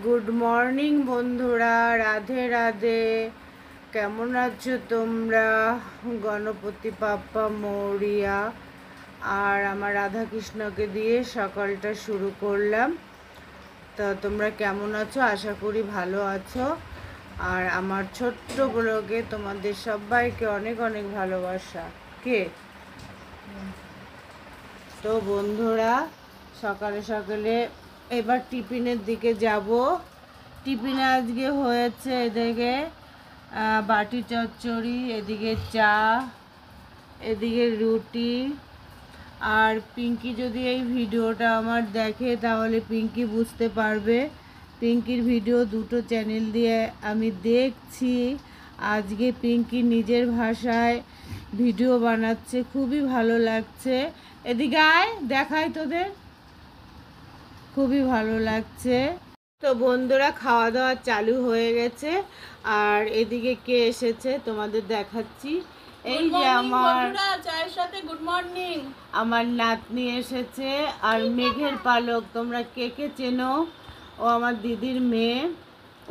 Good morning বন্ধুরা, রাধে রাধে। কেমন আছো তোমরা? গণপতি বাপ্পা মৌরিয়া আর আমার রাধাকৃষ্ণকে দিয়ে সকালটা শুরু করলাম। তো তোমরা কেমন আছো? আশা করি ভালো আছো। আর আমার ছোট্ট ব্লগে তোমাদের সবাইকে অনেক অনেক ভালোবাসা। তো বন্ধুরা, সকালে সকালে এবার টিফিনের দিকে যাব। টিফিনে আজকে হয়েছে এদিকে বাটি চচ্চড়ি, এদিকে চা, এদিকে রুটি। আর পিঙ্কি যদি এই ভিডিওটা আমার দেখে তাহলে পিঙ্কি বুঝতে পারবে। পিঙ্কির ভিডিও দুটো চ্যানেল দিয়ে আমি দেখছি। আজকে পিঙ্কি নিজের ভাষায় ভিডিও বানাচ্ছে, খুবই ভালো লাগছে। এদিকে আয়, দেখাই তোদের, খুবই ভালো লাগছে। তো বন্ধুরা, খাওয়া দাওয়া চালু হয়ে গেছে। আর এদিকে কে এসেছে তোমাদের দেখাচ্ছি। এই যে চায়ের সাথে গুড মর্নিং, আমার নাতনি এসেছে। আর মেঘের পালক তোমরা কে কে চেনো? ও আমার দিদির মেয়ে,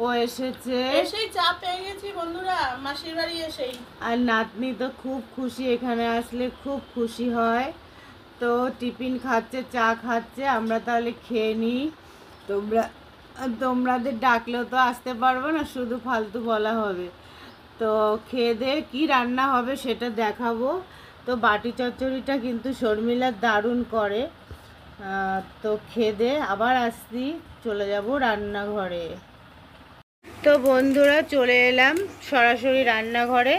ও এসেছে। এসেই চা পেয়ে গেছি বন্ধুরা, মাসির বাড়ি এসেই। আর নাতনি তো খুব খুশি, এখানে আসলে খুব খুশি হয়। তো টিফিন খাচ্ছে, চা খাচ্ছে। আমরা তাহলে খেয়ে নিই। তোমাদের ডাকলেও তো আসতে পারবো না, শুধু ফালতু বলা হবে। তো খেয়ে দিয়ে কী রান্না হবে সেটা দেখাবো। তো বাটি চচ্চড়িটা কিন্তু শর্মিলা দারুণ করে। তো খেয়ে দিয়ে আবার আসছি, চলে যাব রান্নাঘরে। তো বন্ধুরা, চলে এলাম সরাসরি রান্নাঘরে।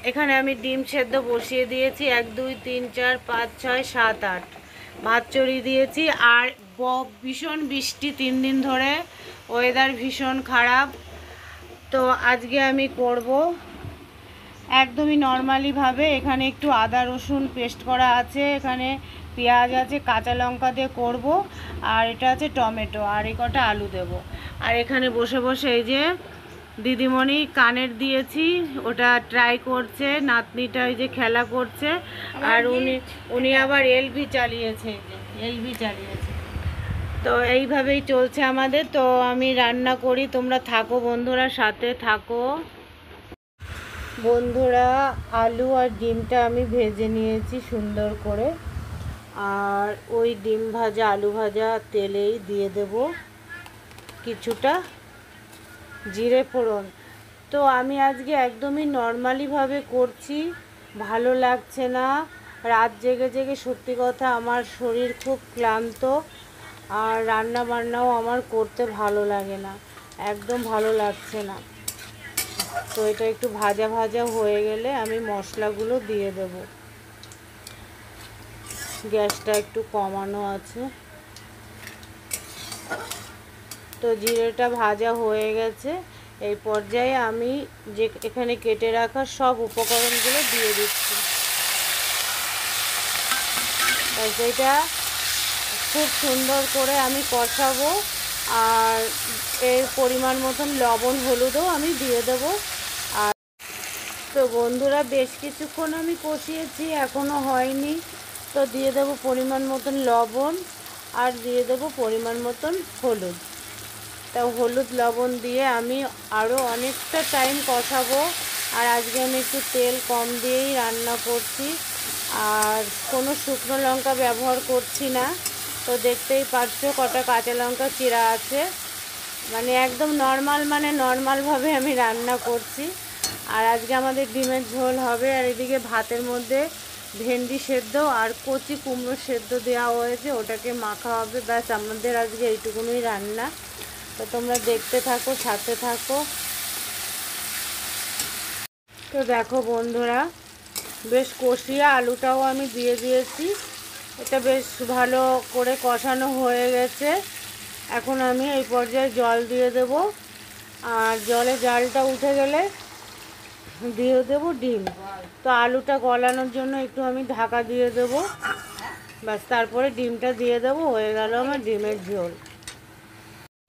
এখানে আমি ডিম সেদ্ধ বসিয়ে দিয়েছি। 1 2 3 4 5 6 7 8 ভাত চড়িয়ে দিয়েছি। আর ভীষণ বৃষ্টি 3 দিন ধরে, ওয়েদার ভীষণ খারাপ। তো আজকে আমি করব একদমই নর্মালিভাবে। এখানে একটু আদা রসুন পেস্ট করা আছে, এখানে পেঁয়াজ আছে, কাঁচা লঙ্কা দিয়ে করব। আর এটা আছে টমেটো, আর এই কটা আলু দেব। আর এখানে বসে বসে এই যে দিদিমণি কানের দিয়েছি, ওটা ট্রাই করছে। নাতনিটা এই যে খেলা করছে। আর উনি আবার এলভি চালিয়েছে, এলভি চালিয়েছে। তো এইভাবেই চলছে আমাদের। তো আমি রান্না করি, তোমরা থাকো বন্ধুরা, সাথে থাকো। বন্ধুরা, আলু আর ডিমটা আমি ভেজে নিয়েছি সুন্দর করে। আর ওই ডিম ভাজা আলু ভাজা তেলেই দিয়ে দেব কিছুটা জিরে ফোড়ন। তো আমি আজকে একদমই নর্মালিভাবে করছি, ভালো লাগছে না। রাত জেগে জেগে সত্যি কথা আমার শরীর খুব ক্লান্ত। আর রান্না বান্নাও আমার করতে ভালো লাগে না, একদম ভালো লাগছে না। তো এটা একটু ভাজা ভাজা হয়ে গেলে আমি মশলাগুলো দিয়ে দেব। গ্যাসটা একটু কমানো আছে। তো জিরেটা ভাজা হয়ে গেছে। এই পর্যায়ে আমি যে এখানে কেটে রাখা সব উপকরণগুলো দিয়ে দিচ্ছি। এটা খুব সুন্দর করে আমি কষাবো। আর এর পরিমাণ মতন লবণ হলুদও আমি দিয়ে দেবো। আর তো বন্ধুরা, বেশ কিছুক্ষণ আমি কষিয়েছি, এখনও হয়নি। তো দিয়ে দেবো পরিমাণ মতন লবণ, আর দিয়ে দেবো পরিমাণ মতন হলুদ। তা হলুদ লবণ দিয়ে আমি আরও অনেকটা টাইম কষাবো। আর আজকে আমি একটু তেল কম দিয়েই রান্না করছি, আর কোনো শুকনো লঙ্কা ব্যবহার করছি না। তো দেখতেই পাচ্ছো কটা কাঁচা লঙ্কা চিরা আছে। মানে একদম নর্মালভাবে আমি রান্না করছি। আর আজকে আমাদের ডিমের ঝোল হবে। আর এদিকে ভাতের মধ্যে ভেন্ডি সেদ্ধ আর কচি কুমড়ো সেদ্ধ দেওয়া হয়েছে, ওটাকে মাখা হবে। ব্যাস, আমাদের আজকে এইটুকুনই রান্না। তো তোমরা দেখতে থাকো, সাথে থাকো। তো দেখো বন্ধুরা, বেশ কষিয়ে আলুটাও আমি দিয়ে দিয়েছি। এটা বেশ ভালো করে কষানো হয়ে গেছে। এখন আমি এই পর্যায়ে জল দিয়ে দেব। আর জলে জালটা উঠে গেলে দিয়ে দেবো ডিম। তো আলুটা গলানোর জন্য একটু আমি ঢাকা দিয়ে দেব। ব্যাস, তারপরে ডিমটা দিয়ে দেবো, হয়ে গেল আমার ডিমের ঝোল।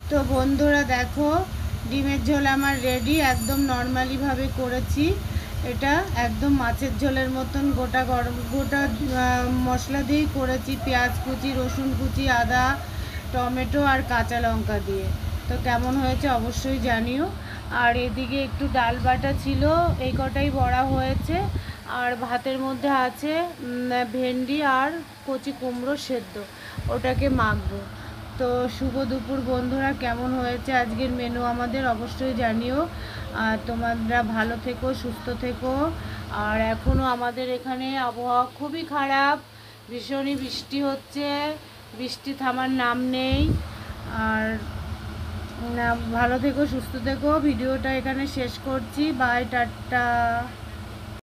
তো বন্ধুরা দেখো, ডিমের ঝোল আমার রেডি। একদম নর্মালিভাবে করেছি। এটা একদম মাছের ঝোলের মতন গোটা মশলা দিয়েই করেছি। পেঁয়াজ কুচি, রসুন কুচি, আদা, টমেটো আর কাঁচা লঙ্কা দিয়ে। তো কেমন হয়েছে অবশ্যই জানিও। আর এদিকে একটু ডাল বাটা ছিল, এই কটাই বড়া হয়েছে। আর ভাতের মধ্যে আছে ভেন্ডি আর কচি কুমড়ো সেদ্ধ, ওটাকে মাখবো। তো শুভ দুপুর বন্ধুরা, কেমন হয়েছে আজকের মেনু আমাদের অবশ্যই জানিও। আর তোমরা ভালো থেকো, সুস্থ থেকো। আর এখনও আমাদের এখানে আবহাওয়া খুবই খারাপ, ভীষণই বৃষ্টি হচ্ছে, বৃষ্টি থামার নাম নেই। আর ভালো থেকো, সুস্থ থেকো। ভিডিওটা এখানে শেষ করছি। Bye, tata.